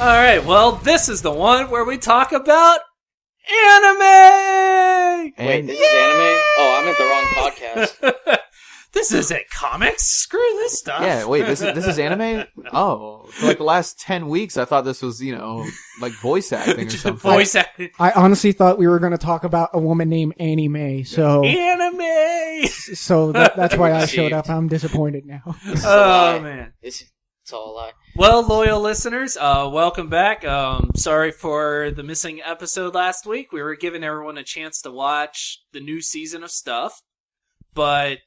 Alright, well, this is the one where we talk about anime! Wait, this is anime? Oh, I'm at the wrong podcast. This isn't comics. Screw this stuff. Yeah, wait, this is anime? Oh, for like the last 10 weeks, I thought this was, like voice acting or something. Voice acting. I honestly thought we were going to talk about a woman named Annie Mae, so... Anime! So that's why I showed up. I'm disappointed now. Oh, man. It's all a lie. Well, loyal listeners, welcome back. Sorry for the missing episode last week. We were giving everyone a chance to watch the new season of stuff. But,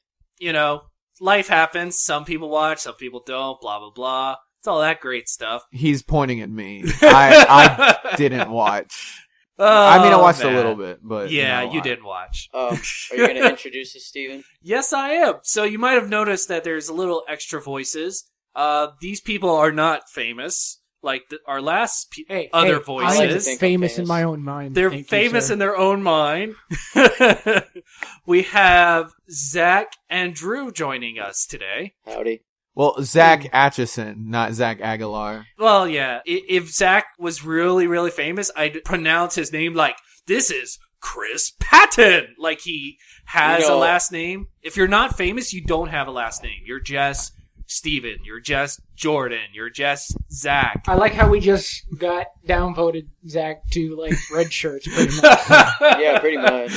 life happens. Some people watch, some people don't, blah, blah, blah. It's all that great stuff. He's pointing at me. I didn't watch. I watched a little bit, but... Yeah, you didn't watch. Are you going to introduce us, Steven? Yes, I am. So you might have noticed that there's a little extra voices. These people are not famous. Like our last other voices. I'm famous in my own mind. They're famous in their own mind. We have Zach and Drew joining us today. Howdy. Well, Zach Atchison, not Zach Aguilar. Well, yeah. If Zach was really, really famous, I'd pronounce his name like, this is Chris Patton. Like he has a last name. If you're not famous, you don't have a last name. You're just Steven, you're just Jordan, you're just Zach. I like how we just got downvoted Zach to like red shirts pretty much. Yeah, pretty much.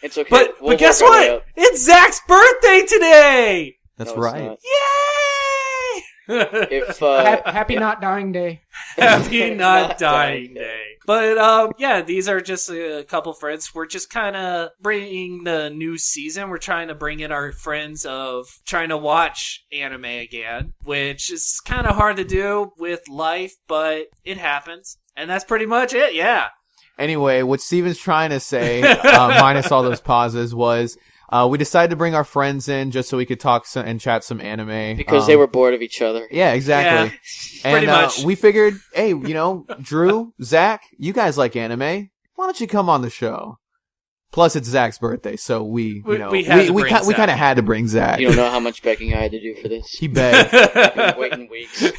It's okay. But guess what? It's Zach's birthday today! That's right. Yay! If Happy Not Dying Day. Happy Not Dying Day. But, these are just a couple friends. We're just kind of bringing the new season. We're trying to bring in our friends of trying to watch anime again, which is kind of hard to do with life, but it happens. And that's pretty much it, yeah. Anyway, what Steven's trying to say, minus all those pauses, was... we decided to bring our friends in just so we could talk and chat some anime. Because they were bored of each other. Yeah, exactly. Yeah, pretty much. We figured, hey, Drew, Zach, you guys like anime. Why don't you come on the show? Plus, it's Zach's birthday, so we kind of had to bring Zach. You don't know how much begging I had to do for this. He begged. I've been waiting weeks.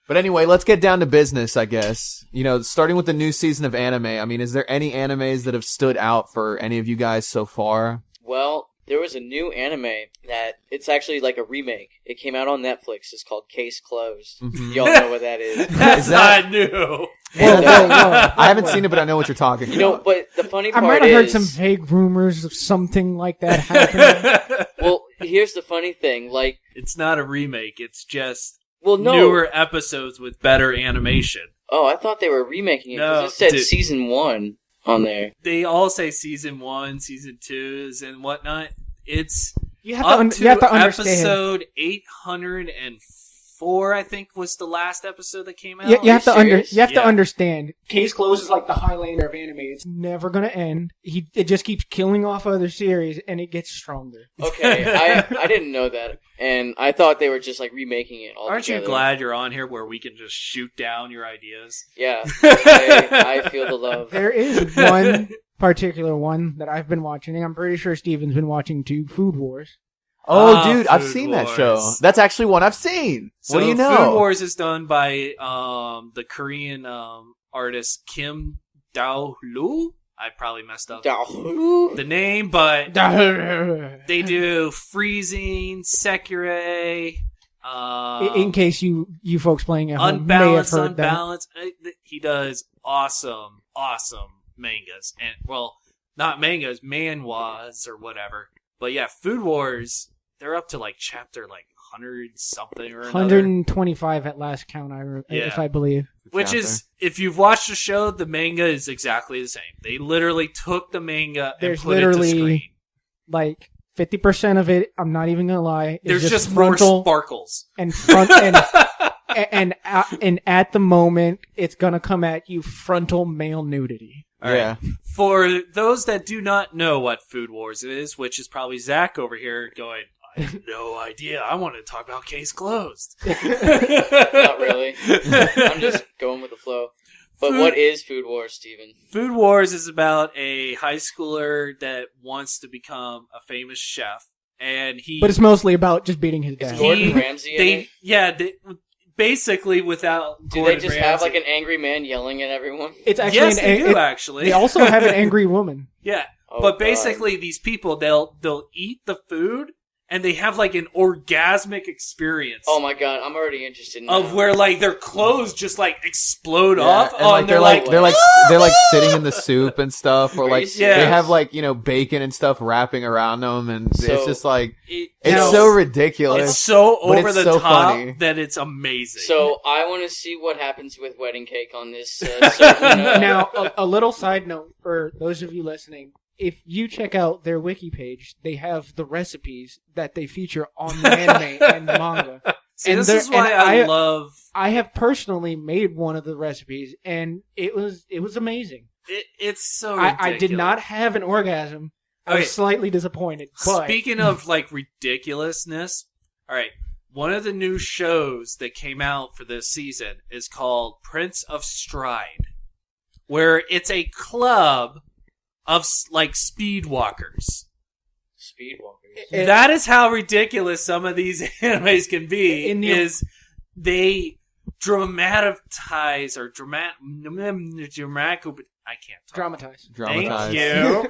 But anyway, let's get down to business, I guess. Starting with the new season of anime. I mean, is there any animes that have stood out for any of you guys so far? Well, there was a new anime that it's actually like a remake. It came out on Netflix. It's called Case Closed. Mm-hmm. Y'all know what that is. That's not new. I haven't seen it, but I know what you're talking about. But the funny part I might have heard some vague rumors of something like that happening. Well, here's the funny thing. Like, it's not a remake. It's just no. newer episodes with better animation. Oh, I thought they were remaking it because it said Season 1 on there. They all say Season 1, Season 2s, and whatnot. It's you have to understand. Episode 804, I think, was the last episode that came out. You have to understand. Case Closed is like the Highlander of anime. It's never going to end. It just keeps killing off other series, and it gets stronger. Okay, I didn't know that, and I thought they were just like remaking it all Aren't together. you glad you're on here where we can just shoot down your ideas? Yeah, I feel the love. There is one particular one that I've been watching, and I'm pretty sure Steven's been watching too, Food Wars. Oh, dude, I've seen that show. That's actually one I've seen. So what do you know? Food Wars is done by the Korean artist Kim Dao-lu. I probably messed up the name, but they do Freezing, Sekirei. In case you folks playing at home may have heard Unbalanced. He does awesome mangas. And, well, not mangas, manhwas or whatever. But yeah, Food Wars, they're up to like chapter like 100 something or another. 125 at last count, if I believe. Which is, if you've watched the show, the manga is exactly the same. They literally took the manga and put it to screen. Like 50% of it, I'm not even gonna lie. There's just more sparkles and and at the moment, it's gonna come at you frontal male nudity. All right. For those that do not know what Food Wars is, which is probably Zach over here going, I have no idea. I want to talk about Case Closed. Not really. I'm just going with the flow. But what is Food Wars, Steven? Food Wars is about a high schooler that wants to become a famous chef, and But it's mostly about just beating his dad. Is Gordon Ramsay in it? Yeah, basically without Do Gordon they just Ramsay. have like an angry man yelling at everyone? It's actually they do, actually. They also have an angry woman. Yeah. Oh, but basically these people, they'll eat the food and they have like an orgasmic experience. Oh my god, I'm already interested now. Of where like their clothes just like explode off. And like, they're like sitting in the soup and stuff, or like they have like, bacon and stuff wrapping around them, and it's just like it's so ridiculous. It's so over the top funny that it's amazing. So I want to see what happens with wedding cake on this. Certain, Now, a little side note for those of you listening. If you check out their wiki page, they have the recipes that they feature on the anime and the manga. See, and this is why I love... I have personally made one of the recipes, and it was amazing. It's so ridiculous. I did not have an orgasm. I was slightly disappointed. But... Speaking of, like, ridiculousness, all right, one of the new shows that came out for this season is called Prince of Stride, where it's a club of, like, speedwalkers. Speedwalkers. That is how ridiculous some of these animes can be. They dramatize or dramatic. I can't talk. Dramatize. Thank you.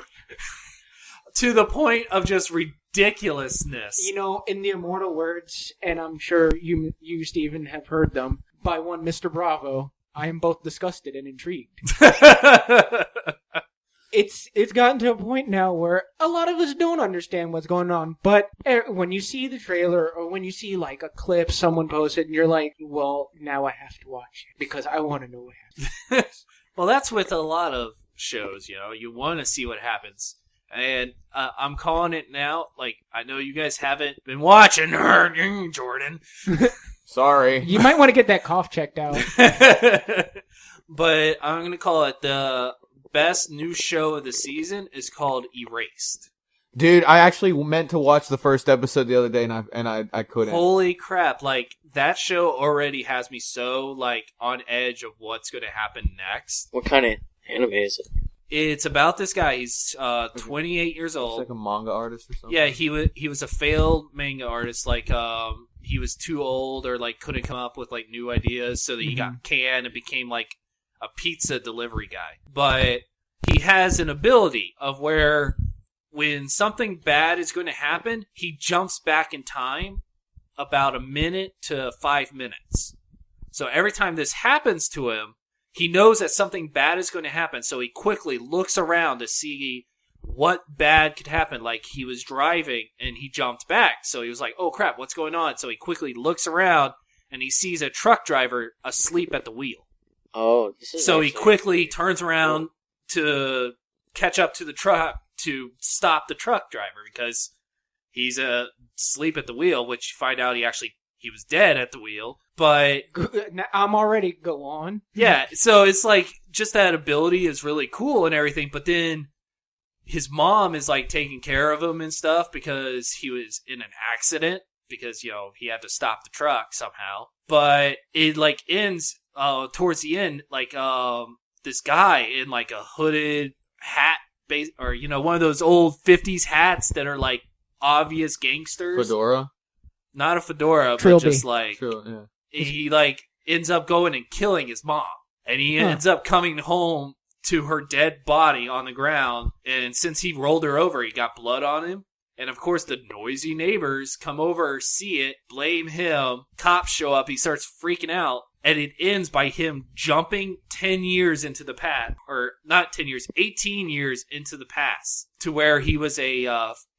To the point of just ridiculousness. In the immortal words, and I'm sure you Stephen, have heard them, by one Mr. Bravo, I am both disgusted and intrigued. It's gotten to a point now where a lot of us don't understand what's going on, but when you see the trailer or when you see like a clip someone posted and you're like, well, now I have to watch it because I want to know what happens. Well, that's with a lot of shows, you want to see what happens. And I'm calling it now. Like, I know you guys haven't been watching, Jordan. Sorry. You might want to get that cough checked out. But I'm going to call it the best new show of the season is called Erased. Dude, I actually meant to watch the first episode the other day, and I couldn't. Holy crap! Like, that show already has me so like on edge of what's going to happen next. What kind of anime is it? It's about this guy. He's 28 years old. He's like a manga artist or something. Yeah, he was a failed manga artist. Like, he was too old or like couldn't come up with like new ideas, so that he got canned and became like a pizza delivery guy. But he has an ability of where when something bad is going to happen, he jumps back in time about a minute to 5 minutes. So every time this happens to him, he knows that something bad is going to happen, so he quickly looks around to see what bad could happen. Like, he was driving and he jumped back, so he was like, oh crap, what's going on? So he quickly looks around and he sees a truck driver asleep at the wheel. Oh, this is so he quickly turns around to catch up to the truck to stop the truck driver because he's asleep at the wheel, which you find out he was dead at the wheel. But I'm already go on. Yeah, so it's like just that ability is really cool and everything, but then his mom is like taking care of him and stuff because he was in an accident because he had to stop the truck somehow. But it like ends towards the end, like this guy in like a hooded hat, or one of those old 50s hats that are like obvious gangsters. Fedora? Not a fedora, Trilby. but just like he like ends up going and killing his mom, and he ends up coming home to her dead body on the ground. And since he rolled her over, he got blood on him. And of course, the noisy neighbors come over, see it, blame him. Cops show up. He starts freaking out. And it ends by him jumping 10 years into the past. Or not 10 years, 18 years into the past. To where he was 8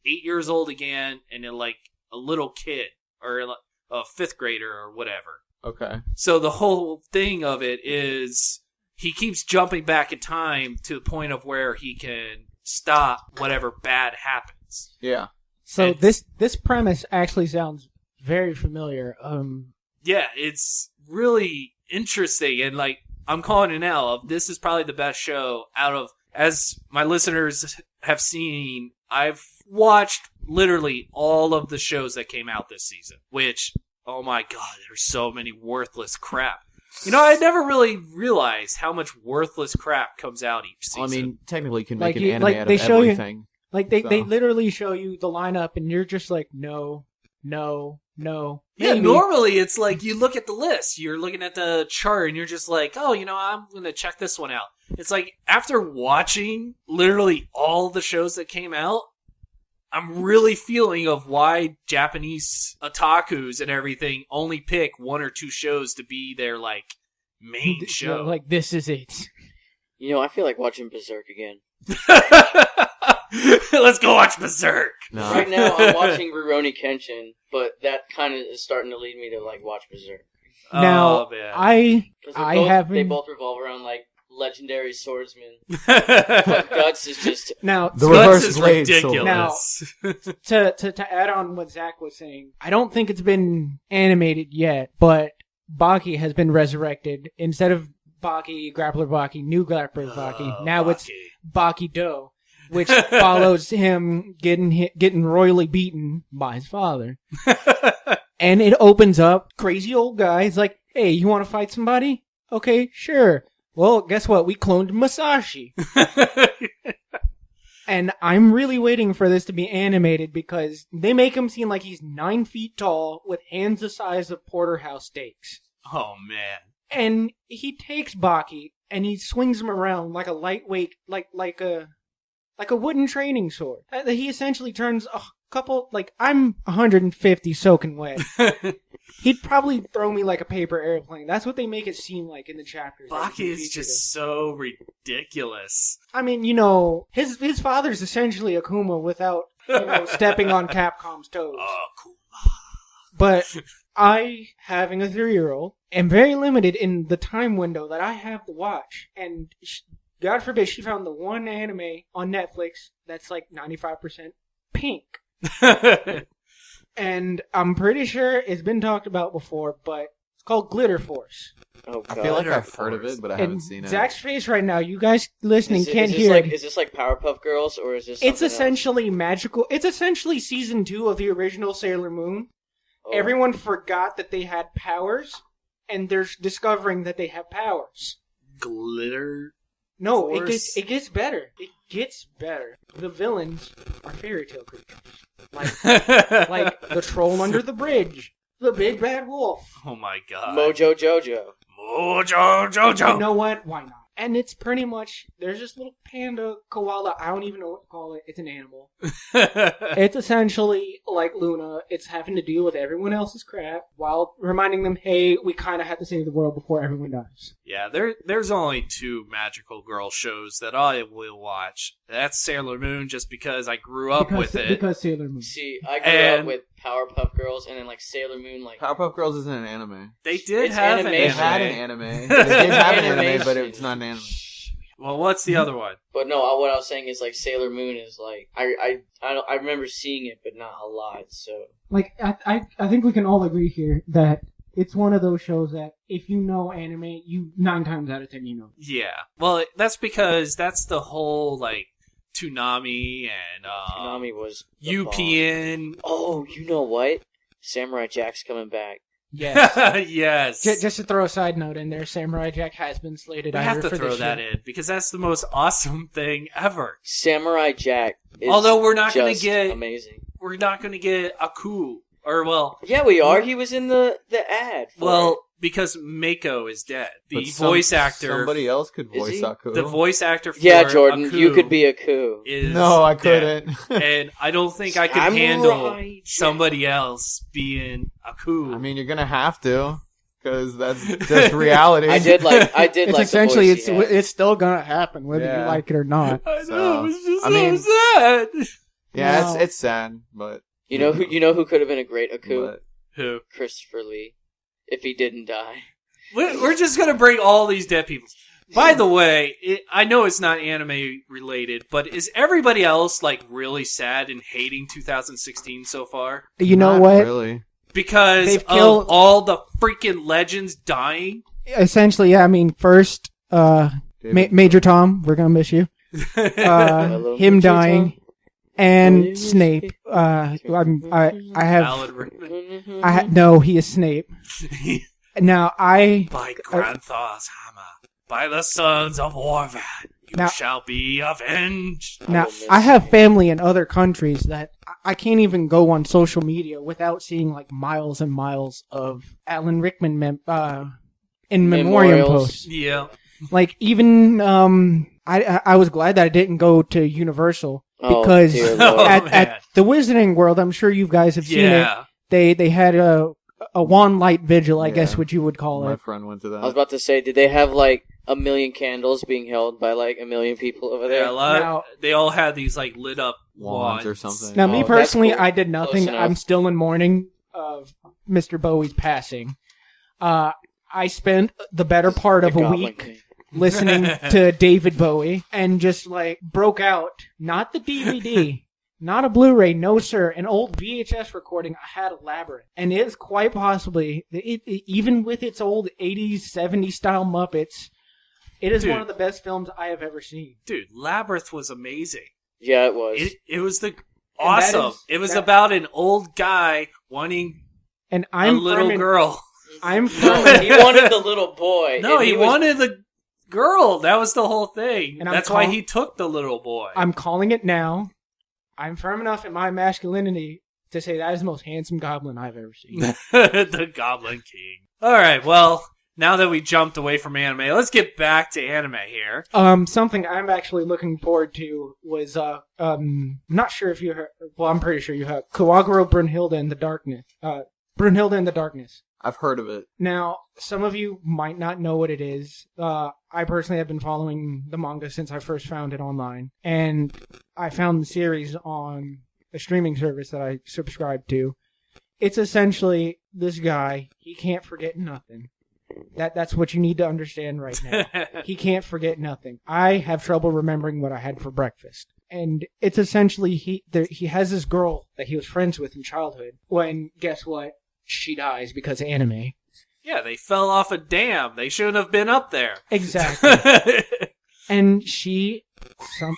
years old again and like a little kid. Or a 5th grader or whatever. Okay. So the whole thing of it is he keeps jumping back in time to the point of where he can stop whatever bad happens. Yeah. So this premise actually sounds very familiar. Yeah, it's really interesting, and like I'm calling it now. This is probably the best show out of, as my listeners have seen, I've watched literally all of the shows that came out this season, which, oh my god, there's so many worthless crap. You know, I never really realized how much worthless crap comes out each season. Well, I mean, technically you can make Like an anime out they of show everything. They literally show you the lineup, and you're just like, no. Yeah, maybe. normally it's like you look at the list, you're looking at the chart, and you're just like, oh, you know, I'm going to check this one out. It's like, after watching literally all the shows that came out, I'm really feeling of why Japanese otakus and everything only pick one or two shows to be their, like, main show. Like, this is it. You know, I feel like watching Berserk again. Let's go watch Berserk. No. Right now, I'm watching Rurouni Kenshin, but that kind of is starting to lead me to like watch Berserk. Now, man. They both revolve around like legendary swordsmen. But Guts is just the Guts reverse is blade ridiculous. Now, to add on what Zach was saying, I don't think it's been animated yet, but Baki has been resurrected. Instead of Baki, Grappler Baki, new Grappler Baki, now it's Baki Do, which follows him getting royally beaten by his father. And it opens up, crazy old guy. He's like, hey, you want to fight somebody? Okay, sure. Well, guess what? We cloned Masashi. And I'm really waiting for this to be animated because they make him seem like he's 9 feet tall with hands the size of porterhouse steaks. Oh, man. And he takes Baki and he swings him around like a lightweight, like a wooden training sword. He essentially turns a couple, like, I'm 150 soaking wet. He'd probably throw me like a paper airplane. That's what they make it seem like in the chapters. Baki is just so ridiculous. I mean, you know, his father's essentially Akuma without, stepping on Capcom's toes. Akuma. But I, having a 3-year-old, am very limited in the time window that I have to watch. And God forbid she found the one anime on Netflix that's like 95% pink. And I'm pretty sure it's been talked about before, but it's called Glitter Force. Oh, God. I feel like I've heard of it, but I haven't seen it. Zach's face right now, you guys listening can't hear it. Is this like Powerpuff Girls, or is this It's essentially else? magical. It's essentially season 2 of the original Sailor Moon. Oh. Everyone forgot that they had powers, and they're discovering that they have powers. Glitter? No, Force? it gets better. It gets better. The villains are fairy tale creatures. Like the troll under the bridge. The big bad wolf. Oh my god. Mojo Jojo. Mojo Jojo. You know what? Why not? And it's pretty much, there's this little panda koala, I don't even know what to call it. It's an animal. It's essentially like Luna. It's having to deal with everyone else's crap while reminding them, hey, we kind of have to save the world before everyone dies. Yeah, there's only 2 magical girl shows that I will watch. That's Sailor Moon, just because I grew up with it. Because Sailor Moon. See, I grew up with Powerpuff Girls and then like Sailor Moon. Like Powerpuff Girls isn't an anime. They did It's have an animation. They had an anime. They did have an anime, but it's not an anime. Well, what's the other one? But no, what I was saying is like Sailor Moon is like I remember seeing it, but not a lot. So Like, I think we can all agree here that it's one of those shows that if you know anime, you 9 times out of 10 you know. Yeah. Well, that's because that's the whole, like, Toonami and Toonami was the UPN. bomb. Oh, you know what? Samurai Jack's coming back. Yes. Yes. Just to throw a side note in there, Samurai Jack has been slated We either have to for throw this that year. in because that's the most awesome thing ever. Samurai Jack is Although we're not going to just get amazing. We're not going to get Aku, or well, Yeah, we are. He was in the ad. For well, it. because Mako is dead. The But voice actor, Somebody else could Is voice he? Aku. the voice actor for Yeah, Jordan, Aku you could be a coup. is No, I dead. couldn't. And I don't think I could Samurai handle Jack. somebody else being Aku. I mean, you're gonna have to, because that's just reality. I did like It's the essentially, voice he had. it's still gonna happen, whether Yeah. you like it or not. I know, So, it's just I mean- so sad. Yeah, Wow. it's sad, but You know who could have been a great Aku? but Who? Christopher Lee. if he didn't die. We're just gonna bring all these dead people. By the way, I know it's not anime related, but is everybody else like really sad and hating 2016 so far? You know Not what? Really? Because of all the freaking legends dying? Essentially, yeah. I mean, first, Major Tom, we're gonna miss you. Him dying, Tom. and Snape. I have. Alan Rickman. No, he is Snape. Now By Granthar's hammer, by the sons of OVA, you shall be avenged. Now, I have family in other countries that I can't even go on social media without seeing like miles and miles of Alan Rickman in memoriam posts. Yeah. Like even I was glad that I didn't go to Universal because at the Wizarding World, I'm sure you guys have seen it. They had a wand light vigil, I guess what you would call it. My friend went to that. I was about to say, did they have like 1 million candles being held by like 1 million people over there? Yeah, they all had these like lit up wands or something. Now, me personally, cool. I did nothing. I'm still in mourning of Mr. Bowie's passing. I spent the better part of a week listening to David Bowie and just like broke out. Not the DVD. Not a Blu-ray, no sir. An old VHS recording. I had a Labyrinth. And it is quite possibly, even with its old 80s, 70s style Muppets, it is one of the best films I have ever seen. Dude, Labyrinth was amazing. Yeah, it was. It was awesome. It was about an old guy wanting a little girl. He wanted the little boy. No, he wanted the girl. That was the whole thing. And that's why he took the little boy. I'm calling it now. I'm firm enough in my masculinity to say that is the most handsome goblin I've ever seen. The Goblin King. All right, well, now that we jumped away from anime, let's get back to anime here. Something I'm actually looking forward to was, I'm not sure if you heard, well, I'm pretty sure you have, Kawaguro Brunhilde in the Darkness. Brunhilde in the Darkness. I've heard of it. Now, some of you might not know what it is. I personally have been following the manga since I first found it online. And I found the series on a streaming service that I subscribed to. It's essentially this guy, he can't forget nothing. That's what you need to understand right now. He can't forget nothing. I have trouble remembering what I had for breakfast. And it's essentially, he has this girl that he was friends with in childhood. When, guess what? She dies because of anime. Yeah, they fell off a dam. They shouldn't have been up there. Exactly. And she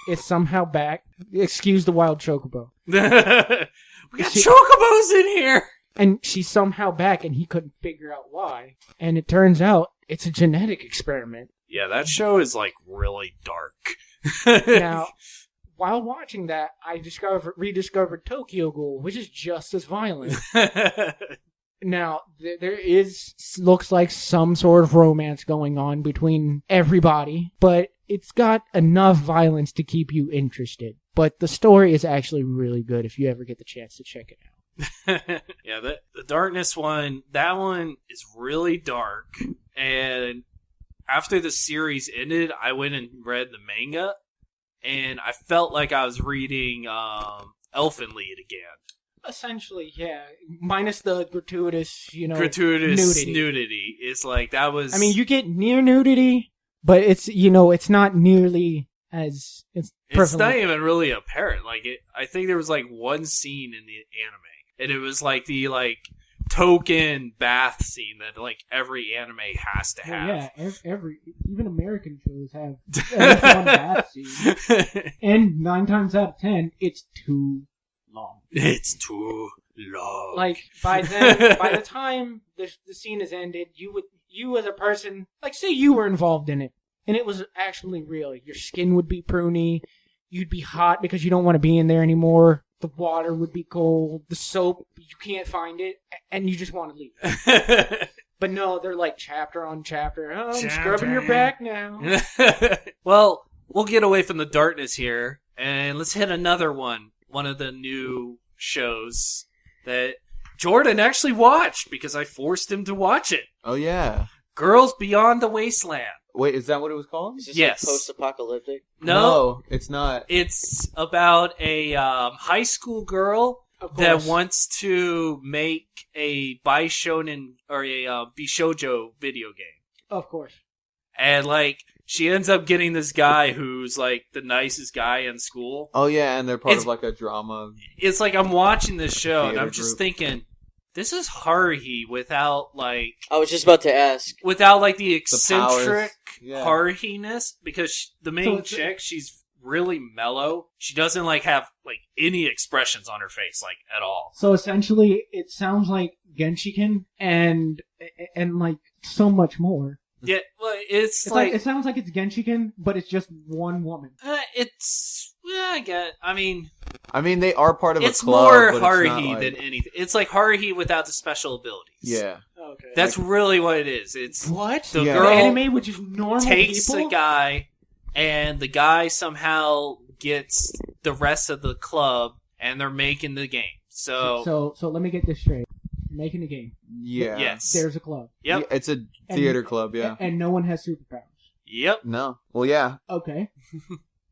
is somehow back. Excuse the wild chocobo. We got chocobos in here! And she's somehow back, and he couldn't figure out why. And it turns out it's a genetic experiment. Yeah, that show is, like, really dark. Now, while watching that, I rediscovered Tokyo Ghoul, which is just as violent. Now, there looks like some sort of romance going on between everybody, but it's got enough violence to keep you interested. But the story is actually really good if you ever get the chance to check it out. Yeah, the Darkness one, that one is really dark. And after the series ended, I went and read the manga, and I felt like I was reading Elfenlied again. Essentially, yeah. Minus the gratuitous nudity. It's like, that was... I mean, you get near nudity, but it's not nearly as... It's not even really apparent. Like, I think there was, like, one scene in the anime, and it was, like, the, like, token bath scene that, like, every anime has to have. Yeah, even American shows have at least one bath scene. And 9 times out of 10, it's too long. It's too long. Like, by the time the scene is ended, you as a person, like, say you were involved in it, and it was actually real. Your skin would be pruny, you'd be hot because you don't want to be in there anymore, the water would be cold, the soap, you can't find it, and you just want to leave. But no, they're like chapter on chapter. Oh, I'm scrubbing your back now. Well, we'll get away from the darkness here, and let's hit another one. One of the new shows that Jordan actually watched because I forced him to watch it. Oh, yeah. Girls Beyond the Wasteland. Wait, is that what it was called? Is this yes. like post-apocalyptic? No, it's not. It's about a high school girl that wants to make a Bishonen or a Bishoujo video game. Of course. And, like, she ends up getting this guy who's, like, the nicest guy in school. Oh, yeah, and they're part of, like, a drama. It's like I'm watching this show, and I'm just thinking, this is Haruhi without, like... I was just about to ask. Without, like, the eccentric Haruhi-ness, because the main chick, she's really mellow. She doesn't, like, have, like, any expressions on her face, like, at all. So, essentially, it sounds like Genshiken and like, so much more. Yeah, well, it's like it sounds like it's Genshiken, but it's just one woman. I get. I mean, they are part of a club. It's more Haruhi than anything. It's like Haruhi without the special abilities. Yeah. Okay. That's really what it is. It's what the girl the anime, which is normal takes people? a guy, and the guy somehow gets the rest of the club, and they're making the game. So let me get this straight. Making a game. Yeah. Yes. There's a club. Yep. Yeah, it's a theater club, yeah. And no one has superpowers. Yep. No. Well, yeah. Okay.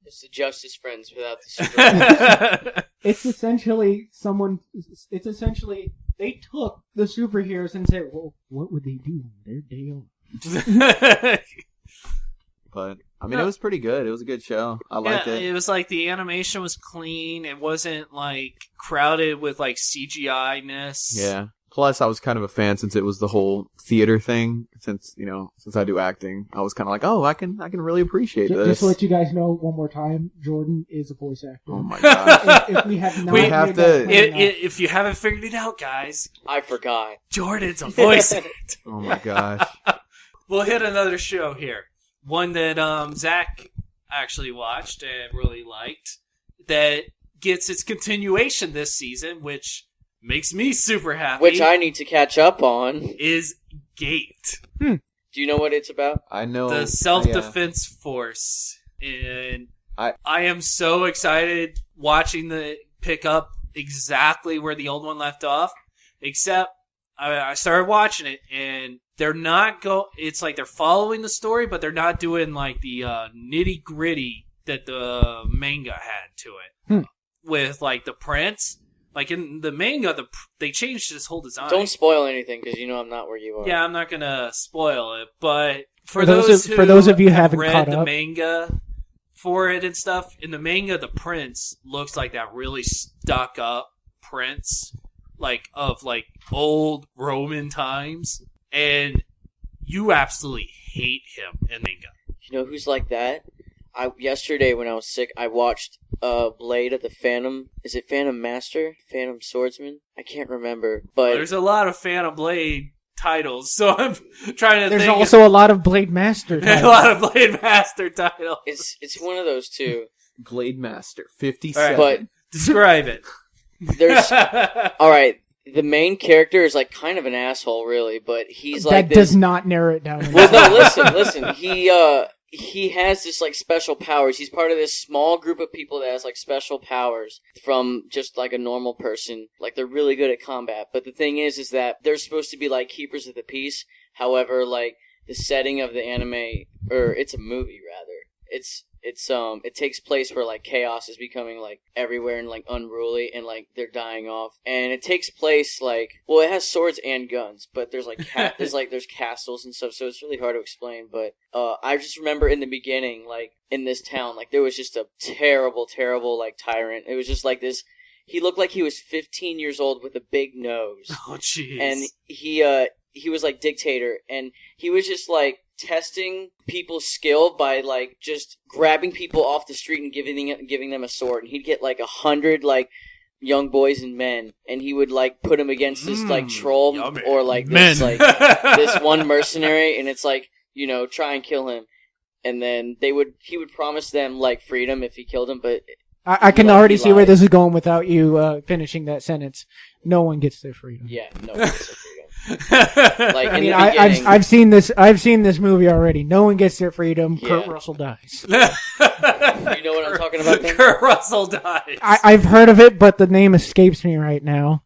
It's the Justice Friends without the superpowers. It's essentially they took the superheroes and said, well, what would they do on their day off? But, I mean, it was pretty good. It was a good show. I liked it. It was like the animation was clean. It wasn't, like, crowded with, like, CGI-ness. Yeah. Plus, I was kind of a fan since it was the whole theater thing. Since I do acting, I was kind of like, oh, I can really appreciate this. Just to let you guys know one more time, Jordan is a voice actor. Oh my god! If we have not if you haven't figured it out, guys, I forgot. Jordan's a voice actor. Oh my gosh! We'll hit another show here. One that Zach actually watched and really liked. That gets its continuation this season, which makes me super happy. Which I need to catch up on. Is Gate. Do you know what it's about? I know. The self-defense force. And I am so excited watching the pick up exactly where the old one left off. Except I started watching it and they're not it's like they're following the story, but they're not doing like the nitty-gritty that the manga had to it. With like the prince. Like in the manga, they changed this whole design. Don't spoil anything because you know I'm not where you are. Yeah, I'm not gonna spoil it. But for those of you who haven't read the manga for it and stuff, in the manga, the prince looks like that really stuck up prince, like of like old Roman times, and you absolutely hate him in manga. You know who's like that? Yesterday when I was sick, I watched Blade of the Phantom. Is it Phantom Master? Phantom Swordsman? I can't remember. But there's a lot of Phantom Blade titles, so I'm trying to think. There's also a lot of Blade Master titles. A lot of Blade Master titles. It's one of those two. Blade Master 57. But describe it. There's all right. The main character is like kind of an asshole, really, but he's like that does not narrow it down. Well, no, listen. He has this like special powers. He's part of this small group of people that has like special powers from just like a normal person. Like they're really good at combat. But the thing is that they're supposed to be like keepers of the peace. However, like the setting of the anime, or it's a movie rather. It takes place where like chaos is becoming like everywhere and like unruly and like they're dying off. And it takes place like, well, it has swords and guns, but there's like there's castles and stuff, so it's really hard to explain. But I just remember in the beginning, like in this town, like there was just a terrible like tyrant. It was just like this. He looked like he was 15 years old with a big nose. Oh, jeez. And he was like dictator, and he was just like testing people's skill by like just grabbing people off the street and giving them a sword, and he'd get like 100 like young boys and men, and he would like put them against this like troll yummy. Or like men. this like this one mercenary, and it's like, you know, try and kill him, and then he would promise them like freedom if he killed him, but I can already see where this is going without you finishing that sentence. No one gets their freedom. Yeah, no one gets their freedom. Like in the beginning, I've seen this movie already. No one gets their freedom. Yeah. Kurt Russell dies. You know what I'm talking about? Then? Kurt Russell dies. I've heard of it, but the name escapes me right now.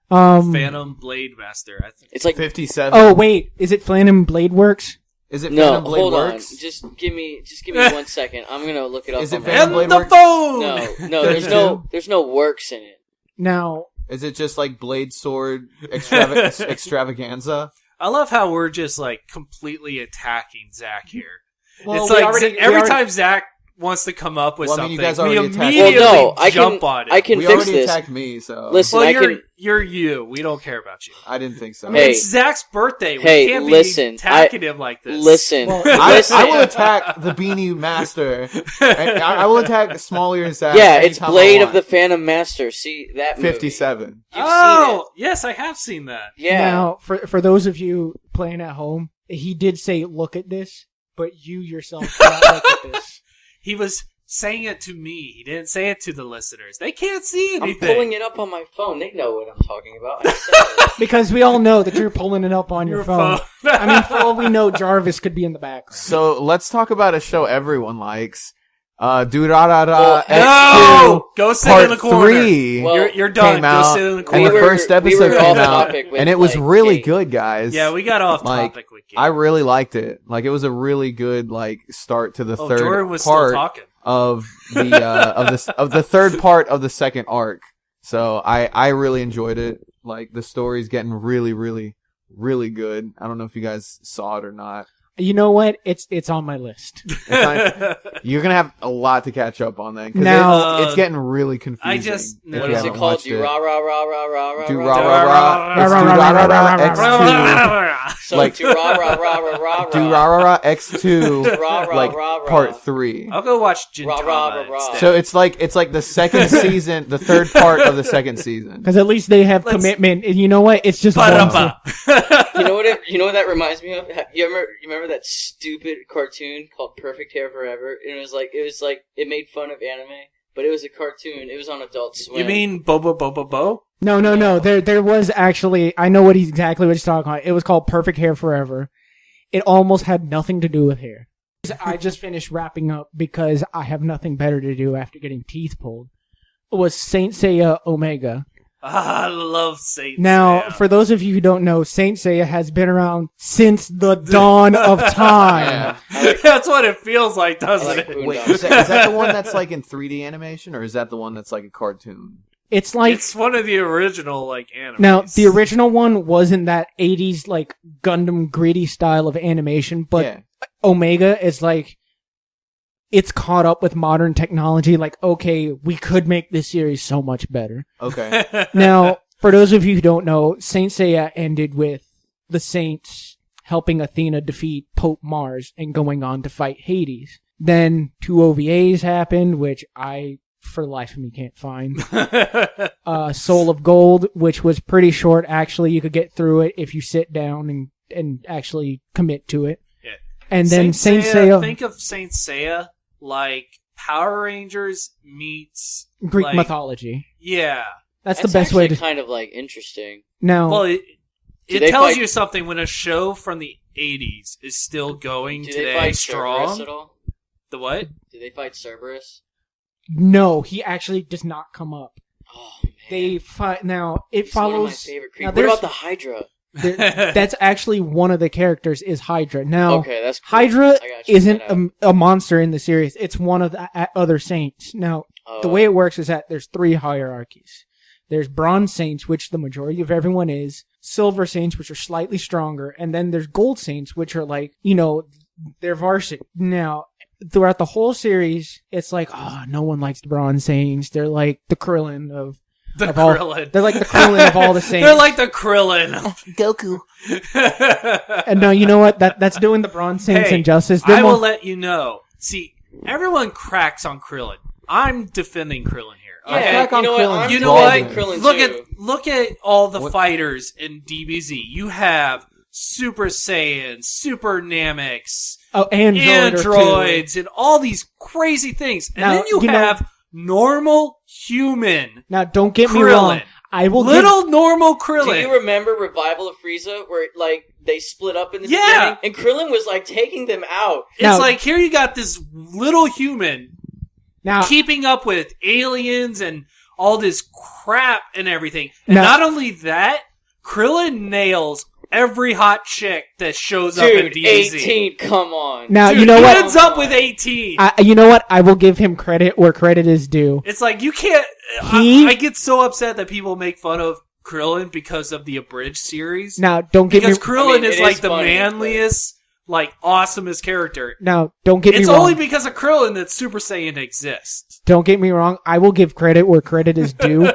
Phantom Blade Master. I think it's like 57. Oh wait, is it Phantom Blade Works? Is it Phantom Blade hold Works? on. Just give me 1 second. I'm gonna look it up. Is it on Phantom Blade the Works? phone? No, there's no works in it. Now, Is it just like blade sword extravaganza? I love how we're just like completely attacking Zach here. Well, it's like every time Zach wants to come up with something, you guys already we immediately jump on it. I can we fix already this. attacked me, so Listen, you're you. We don't care about you. I didn't think so. Hey, it's Zach's birthday. We can't listen, be attacking him like this. Listen, I will attack the Beanie Master. I will attack smaller Zach. Yeah, it's Blade of the Phantom Master. See that movie? 57. You've seen it. Yes, I have seen that. Yeah. Now, for those of you playing at home, he did say, "Look at this," but you yourself cannot look at this. He was saying it to me. He didn't say it to the listeners. They can't see anything. I'm pulling it up on my phone. They know what I'm talking about. I said it. Because we all know that you're pulling it up on your phone. I mean, for all we know, Jarvis could be in the background. So let's talk about a show everyone likes. Do-da-da-da X2 No! Go sit Part in the corner. 3 Well, You're done. came Go out, sit in the and corner. the first episode off came out, topic with, and it was like, really Kate. good, guys. Yeah, we got off Like, topic with Kate. I really liked it. Like, it was a really good like start to the third Jordan was part still talking. of the of the third part of the second arc. So I really enjoyed it. Like, the story's getting really, really, really good. I don't know if you guys saw it or not. You know what? It's on my list. You're gonna have a lot to catch up on then, because Now- it's getting really confusing. I just- if no. What you is it haven't called? watched Do rah rah rah rah rah rah Do rah rah rah rah. It's Do rah rah rah X2. So like- do rah rah rah rah rah Do rah rah rah X2. rah rah Like rah rah. part 3. I'll go watch Rah, rah, Gintama rah, rah. instead. So it's like the second season, the third part of the second season. Because at least they have commitment. And you know what? It's just one. Ba-da-ba. You know what that reminds me of? You remember that stupid cartoon called Perfect Hair Forever? And it was like it made fun of anime, but it was a cartoon. It was on Adult Swim. You mean Bobo Bobo Bo? No. There was actually. I know exactly what he's talking about. It was called Perfect Hair Forever. It almost had nothing to do with hair. I just finished wrapping up because I have nothing better to do after getting teeth pulled. It was Saint Seiya Omega. I love Saint Now, Seiya. for those of you who don't know, Saint Seiya has been around since the dawn of time. Yeah. That's what it feels like, doesn't I like it? Boondocks. Wait, is that the one that's like in 3D animation, or is that the one that's like a cartoon? It's like It's one of the original like animes. now the original one wasn't that 80s like Gundam gritty style of animation, but yeah. Omega is like it's caught up with modern technology. Like, okay, we could make this series so much better. Okay. Now, for those of you who don't know, Saint Seiya ended with the Saints helping Athena defeat Pope Mars and going on to fight Hades. Then 2 OVAs happened, which I, for the life of me, can't find. Soul of Gold, which was pretty short. Actually, you could get through it if you sit down and actually commit to it. Yeah. And then Saint Seiya, Think of Saint Seiya like Power Rangers meets Greek like, mythology. Yeah. That's the best way actually to. kind of like interesting. Now, Well, it they tells fight- you something when a show from the 80s is still going Do they today fight strong. Cerberus at all? The what? Do they fight Cerberus? no, he actually does not come up. Oh man, They fight now. It He's one of my follows. favorite now creatures. What there's- about the Hydra? That's actually one of the characters is Hydra. Now, Okay, that's cool. Hydra I gotta check isn't that out. a monster in the series. It's one of the other saints. Now, the way it works is that there's 3 hierarchies. There's bronze saints, which the majority of everyone is. Silver saints, which are slightly stronger. And then there's gold saints, which are like, they're varsity. Now, throughout the whole series, it's like, oh, no one likes the bronze saints. They're like the Krillin of Krillin. They're like the Krillin of all the saints. They're like the Krillin. Goku. And no, you know what? That's doing the bronze saints Hey, injustice. I will let you know. See, everyone cracks on Krillin. I'm defending Krillin here. Yeah, Okay? crack on you know Krillin. what? I'm You know defending what? Krillin Look too. look at all the What? fighters in DBZ. You have Super Saiyan, Super Namex, androids, and all these crazy things. And Now, then you have normal human Now, don't get me Krillin. wrong. I will Little normal Do Krillin. you remember Revival of Frieza, where like they split up in the Yeah. beginning, and Krillin was like taking them out? It's Now- like here you got this little human now. keeping up with aliens and all this crap and everything. And Now- not only that, Krillin nails every hot chick that shows up at Dude, DBZ. 18, come on. Now, Dude, you know he what? ends up with 18. You know what? I will give him credit where credit is due. It's like, you can't... He- I get so upset that people make fun of Krillin because of the abridged series. Now, don't get Because me... Krillin is it like is the funny, manliest, like, awesomest character. Now, don't get me It's wrong. only because of Krillin that Super Saiyan exists. Don't get me wrong. I will give credit where credit is due.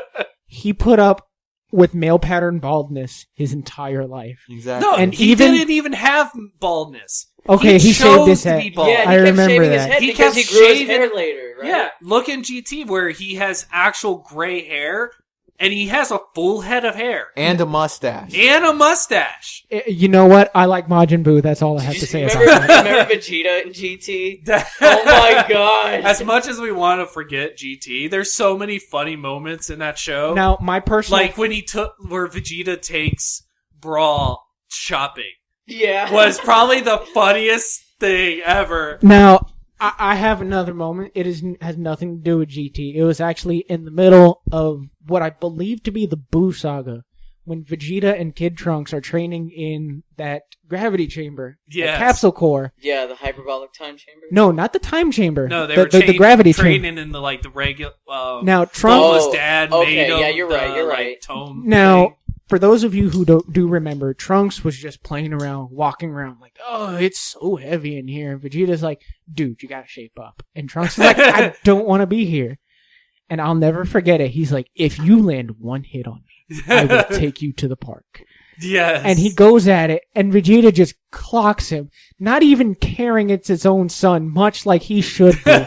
He put up with male pattern baldness his entire life. Exactly. No, And he even- didn't even have baldness. Okay, he shaved chose his to head. be bald. Yeah, I he kept remember shaving that. his head He because kept he grew his shaving- hair later, right? Yeah, look in GT where he has actual gray hair, and he has a full head of hair. And a mustache. And a mustache. You know what? I like Majin Buu. That's all I have to say about remember, that. remember Vegeta in GT? Oh my god. As much as we want to forget GT, there's so many funny moments in that show. Now, my personal... Like when where Vegeta takes Brawl shopping Yeah. was probably the funniest thing ever. Now, I have another moment. It has nothing to do with GT. It was actually in the middle of what I believe to be the Buu saga, when Vegeta and Kid Trunks are training in that gravity chamber, Yes. the capsule core. Yeah, the hyperbolic time chamber. No, not the time chamber. No, they the, were the gravity chamber. training in the regular. Now, Trunks. Bulma's dad okay, made him yeah, you're right, the, you're like, right. tone Now, thing. for those of you who do remember, Trunks was just playing around, walking around like, oh, it's so heavy in here. And Vegeta's like, dude, you gotta shape up. And Trunks is like, I don't want to be here. And I'll never forget it. He's like, if you land one hit on me, I will take you to the park. Yes. And he goes at it, and Vegeta just clocks him, not even caring it's his own son, much like he should be.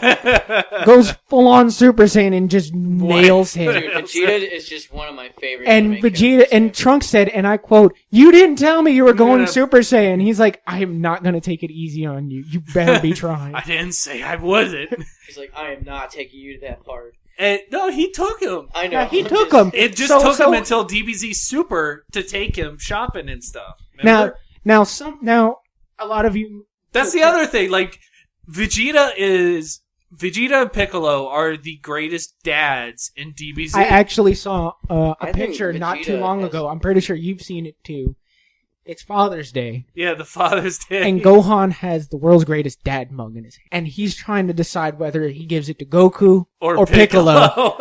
Goes full on Super Saiyan and just nails him. Dude, Vegeta is just one of my favorite. And anime Vegeta characters and ever. Trunks said, and I quote, "You didn't tell me you were going Yeah. Super Saiyan." He's like, "I am not going to take it easy on you. You better be trying." I didn't say I wasn't. He's like, I am not taking you to that part. And, no, he took him. I know. Yeah, he I'm took just- him. It just So- took so- him until DBZ Super to take him shopping and stuff. Remember? Now, a lot of you. That's the other thing. Like, Vegeta and Piccolo are the greatest dads in DBZ. I actually saw a I think picture not too Vegeta long has- ago. I'm pretty sure you've seen it too. It's Father's Day, yeah, the Father's Day. and Gohan has the world's greatest dad mug in his hand, and he's trying to decide whether he gives it to Goku or Piccolo.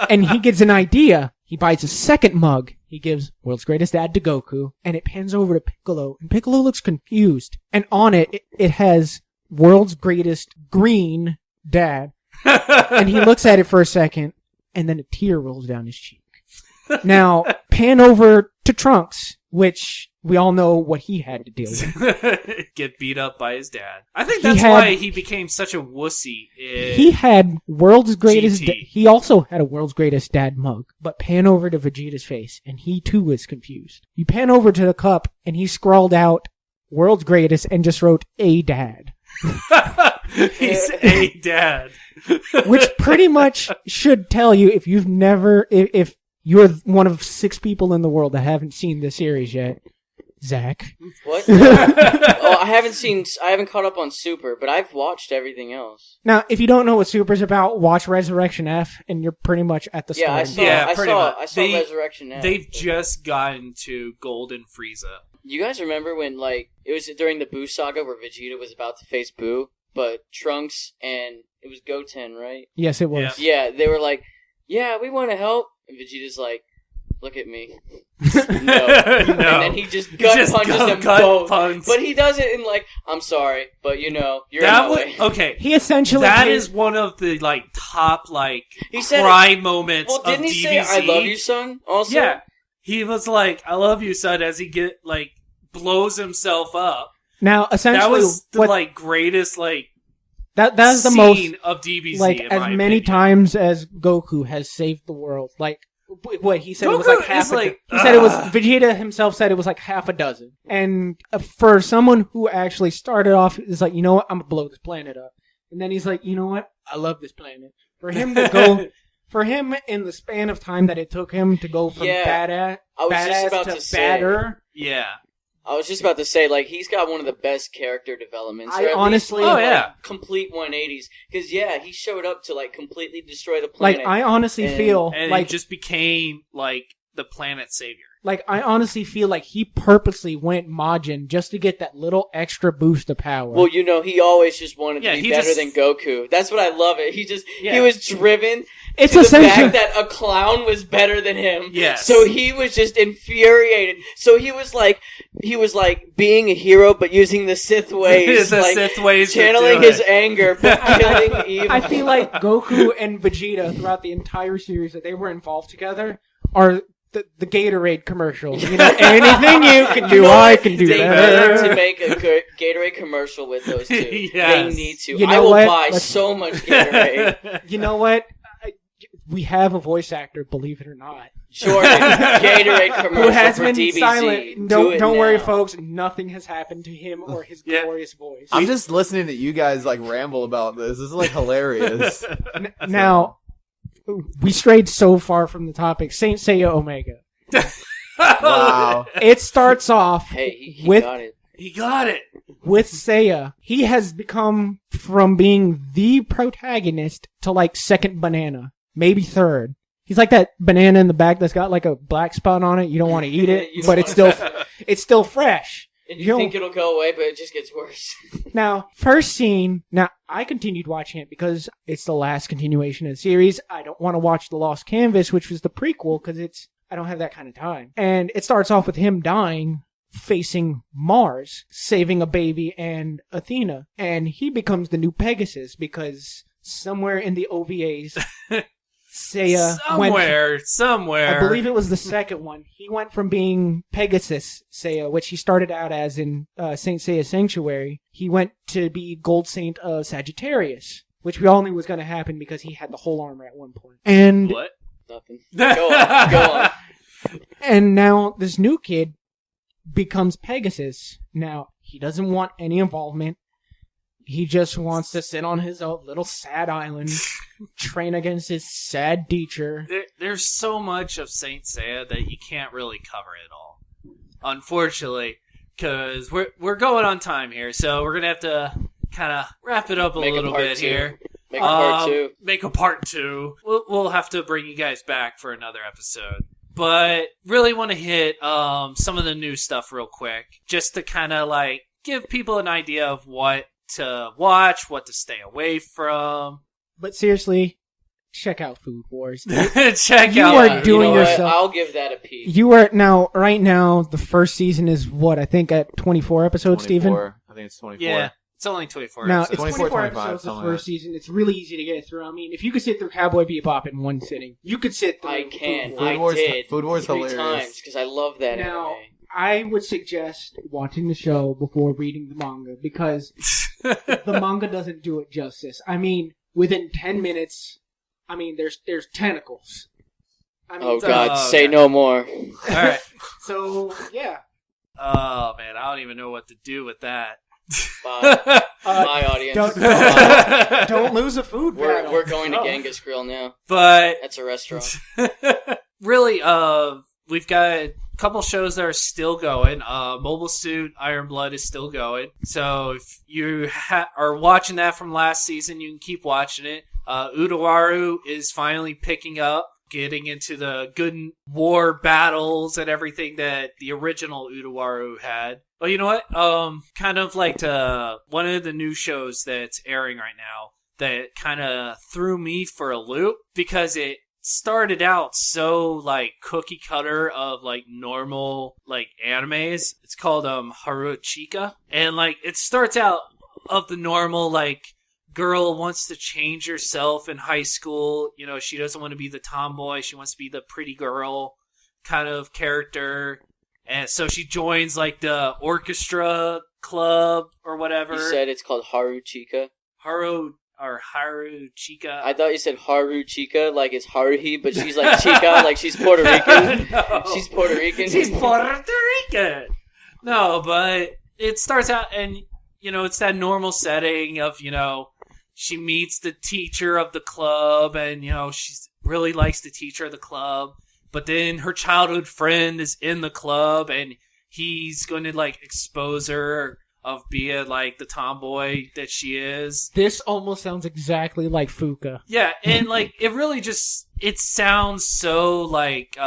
And he gets an idea. He buys a second mug. He gives world's greatest dad to Goku, and it pans over to Piccolo, and Piccolo looks confused. And on it has world's greatest green dad, and he looks at it for a second, and then a tear rolls down his cheek. Now, pan over to Trunks, which we all know what he had to deal with. Get beat up by his dad. I think He that's had- why he became such a wussy. He had world's greatest. GT. He also had a world's greatest dad mug. But pan over to Vegeta's face, and he too is confused. You pan over to the cup, and he scrawled out "world's greatest" and just wrote "a dad," He's a dad. which pretty much should tell you if you've never, if you're one of 6 people in the world that haven't seen this series yet, Zach. What? Oh, I haven't caught up on Super, but I've watched everything else. Now, if you don't know what Super's about, watch Resurrection F, and you're pretty much at the Yeah, I start. saw. Yeah, I pretty saw. much. I saw Resurrection F. They've just gotten to Golden Frieza. You guys remember when, like, it was during the Buu saga where Vegeta was about to face Buu, but Trunks and it was Goten, right? Yes, it was. Yeah, they were like, "Yeah, we want to help," and Vegeta's like, "Look at me." No. No. And then he just gut punches them both. punch. But he does it in like, "I'm sorry, but you know, you're that in was my way." okay. He essentially That paid- is one of the top He said cry moments Well, didn't of he DBZ. say, "I love you, son"? Also, Yeah, he was like, "I love you, son," as he blows himself up. Now, essentially, That was the what, greatest that's the scene most, of DBZ. like, in as my many opinion. times as Goku has saved the world. Like, what he said it was Goku like half is a like, he said it was, Vegeta himself said it was like half a dozen. And for someone who actually started off, is like, you know what, I'm gonna blow this planet up. And then he's like, you know what, I love this planet. For him to go, for him in the span of time that it took him to go from Yeah, I was just badass about to to say. badder. Yeah. I was just about to say, like, he's got one of the best character developments. I or at honestly- least, Oh, like, yeah. complete 180s. Because, yeah, he showed up to, like, completely destroy the planet. Like, I honestly And- feel And like it just became the planet savior. Like, I honestly feel like he purposely went Majin just to get that little extra boost of power. Well, he always just wanted to be he better just- than Goku. That's what I love it. He Yeah. was driven It's to the essentially- fact that a clown was better than him. Yes. So he was just infuriated. So he was like being a hero, but using the Sith ways, The like Sith ways to channeling do his it. anger, but killing evil. I feel like Goku and Vegeta throughout the entire series that they were involved together are the Gatorade commercial. You know, anything you can do, I can do They that. need to make a good Gatorade commercial with those two. Yes. They need to. You I know will what? buy Let's- so much Gatorade. You know what? We have a voice actor, believe it or not, Jordan, Gatorade commercial who has for been DBZ. silent. Do Don't worry, now. folks. Nothing has happened to him or his Yeah. glorious voice. I'm just listening to you guys like ramble about this. This is like hilarious. Now, we strayed so far from the topic. Saint Seiya Omega. Wow. It starts off Hey, he with got it. He got it. with Seiya. He has become from being the protagonist to like second banana, maybe third. He's like that banana in the back that's got like a black spot on it. You don't want to eat it, You but don't it's still fresh. And You you don't- think it'll go away, but it just gets worse. Now, first scene. Now, I continued watching it because it's the last continuation of the series. I don't want to watch The Lost Canvas, which was the prequel, because I don't have that kind of time. And it starts off with him dying, facing Mars, saving a baby and Athena. And he becomes the new Pegasus because somewhere in the OVAs, Seiya Somewhere. I believe it was the second one. He went from being Pegasus Seiya, which he started out as in Saint Seiya Sanctuary. He went to be Gold Saint of Sagittarius, which we all knew was going to happen because he had the whole armor at one point. And What? Nothing. Go on. and now this new kid becomes Pegasus. Now, he doesn't want any involvement. He just wants to sit on his own little sad island, train against his sad teacher. There's so much of Saint Seiya that you can't really cover it all, unfortunately, because we're going on time here, so we're gonna have to kind of wrap it up a Make a little part bit two. here. Make a part two. Make a part two. We'll have to bring you guys back for another episode. But really want to hit some of the new stuff real quick, just to kind of like give people an idea of what to watch, what to stay away from. But seriously, check out Food Wars. Check You out. are doing what? yourself- I'll give that a piece. You are right now, the first season is what, I think at 24 episodes, Steven? 24. I think it's 24. Yeah, it's only 24. Now, episodes. it's 24, 24 25, episodes the something like first season. It's really easy to get through. I mean, if you could sit through Cowboy Bebop in one sitting, you could sit through I can. Food Food I Wars. Wars- did. Food Wars 3 hilarious. times because I love that Now, anime. I would suggest watching the show before reading the manga because the manga doesn't do it justice. I mean, within 10 minutes, I mean, there's tentacles. I mean, Oh God, Oh, say okay. no more. All right. so yeah. Oh man, I don't even know what to do with that. Bye. My audience. Don't lose a food battle. We're going to Oh. Genghis Grill now. But That's a restaurant. really, we've got a couple shows that are still going. Mobile Suit Iron Blood is still going. So if you are watching that from last season, you can keep watching it. Utawaru is finally picking up, getting into the good war battles and everything that the original Utawaru had. But you know what? Kind of like one of the new shows that's airing right now that kind of threw me for a loop because it started out so like cookie cutter of like normal like animes. It's called Haruchika, and like it starts out of the normal like girl wants to change herself in high school. You know, she doesn't want to be the tomboy, she wants to be the pretty girl kind of character, and so she joins like the orchestra club or whatever. You said it's called Haruchika. Haruchika. I thought you said Haruchika, like it's Haruhi, but she's like Chica, like she's Puerto Rican. No. She's Puerto Rican. She's Puerto Rican. No, but it starts out, and you know, it's that normal setting of, you know, she meets the teacher of the club, and you know, she really likes the teacher of the club, but then her childhood friend is in the club, and he's going to like expose her of being like the tomboy that she is. This almost sounds exactly like Fuka. Yeah, and like it really just it sounds so like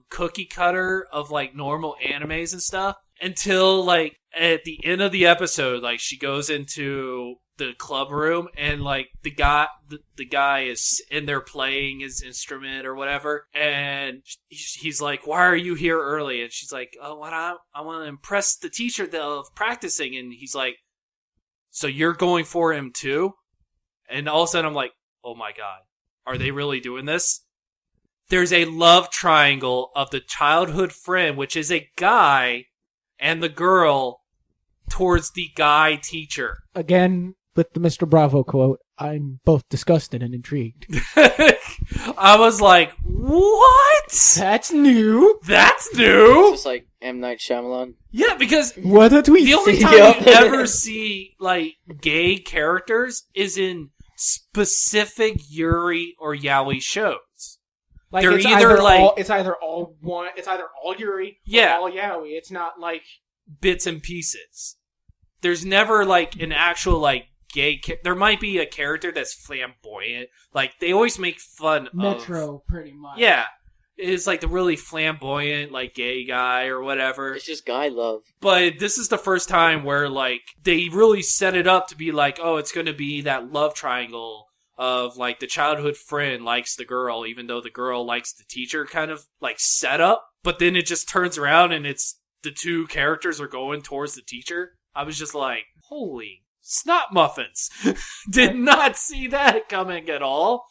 cookie cutter of like normal animes and stuff until like at the end of the episode, like she goes into the club room and like the guy is in there playing his instrument or whatever, and he's like, "Why are you here early?" And she's like, "Oh, what I want to impress the teacher of practicing." And he's like, "So you're going for him too?" And all of a sudden I'm like, "Oh my god, are they really doing this?" There's a love triangle of the childhood friend, which is a guy, and the girl towards the guy teacher. Again, with the Mr. Bravo quote, I'm both disgusted and intrigued. I was like, what? That's new. That's new? It's just like M. Night Shyamalan. Yeah, because What did we the only see? time you ever see, like, gay characters is in specific Yuri or Yaoi shows. Like They're it's either either like- all, it's either all one, it's either all Yuri, Yeah. or all Yaoi. It's not like Bits and pieces. There's never, like, an actual, like, gay there might be a character that's flamboyant. Like, they always make fun of... Metro, pretty much. Yeah. It's like the really flamboyant, like, gay guy or whatever. It's just guy love. But this is the first time where, like, they really set it up to be like, oh, it's going to be that love triangle of, like, the childhood friend likes the girl, even though the girl likes the teacher kind of, like, set up. But then it just turns around and it's the two characters are going towards the teacher. I was just like, holy snot muffins. Did not see that coming at all.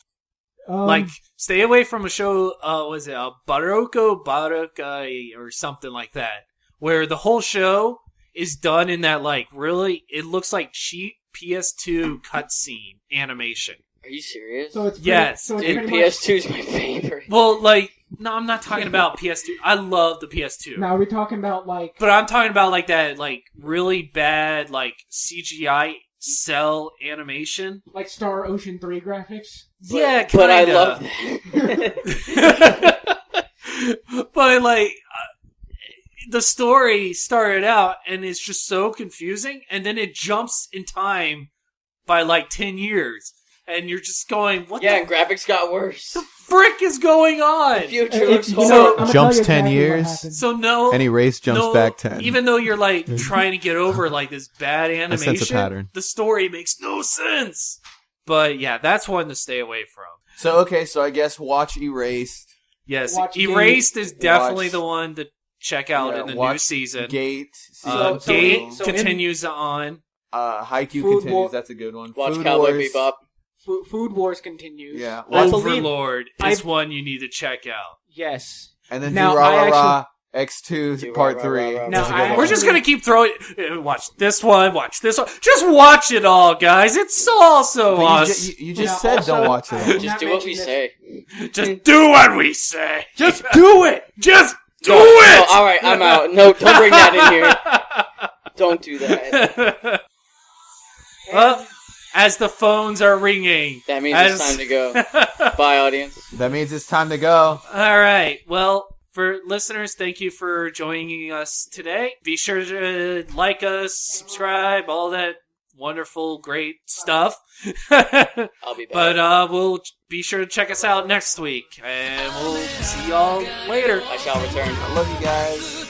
Like, stay away from a show, was it Baroko Baroka or something like that, where the whole show is done in that, like, really, it looks like cheap PS2 cutscene animation. Are you serious? So it's Yes, So it's Dude, pretty much, PS2 is my favorite. Well, like, no, I'm not talking about PS2. I love the PS2. now we're talking about like But I'm talking about, like, that, like, really bad, like, CGI cell animation. like Star Ocean 3 graphics. Yeah, kinda. But I love that. But, like, the story started out and it's just so confusing, and then it jumps in time by, like, 10 years. And you're just going, what Yeah, the and graphics got worse. frick is going on? The future looks You know, horrible. I'm gonna Jumps tell you 10 exactly what years. happened. So no... And erase jumps no, back 10. Even though you're, like, trying to get over, like, this bad I sense a animation, pattern. the story makes no sense. But, yeah, that's one to stay away from. So, okay, so I guess watch Erased. Yes, Watch Erased is definitely watch- the one to check out Yeah, in the new watch season. Gate. Gate season two. continues on. Haikyuu Food continues. War- That's a good one. Watch Food Cowboy Wars. Bebop. Food Wars continues. Yeah. I believe- Overlord is one you need to check out. Yes. And then Now, Durarara X2 Durarara. Part 3. Now, That's a good I- one. We're just gonna keep throwing. Watch this one. Watch this one. Just watch it all, guys. It's all so But awesome. you just Now, said also, don't watch I'm it. Just not do what we mentioning say. Just do what we say. Just do it. Just do No, it. No, alright, I'm out. No, don't bring that in here. Don't do that. Well, as the phones are ringing. That means it's time to go. Bye, audience. That means it's time to go. All right. Well, for listeners, thank you for joining us today. Be sure to like us, subscribe, all that wonderful, great stuff. I'll be back. But we'll be sure to check us out next week, and we'll see y'all later. I shall return. I love you guys.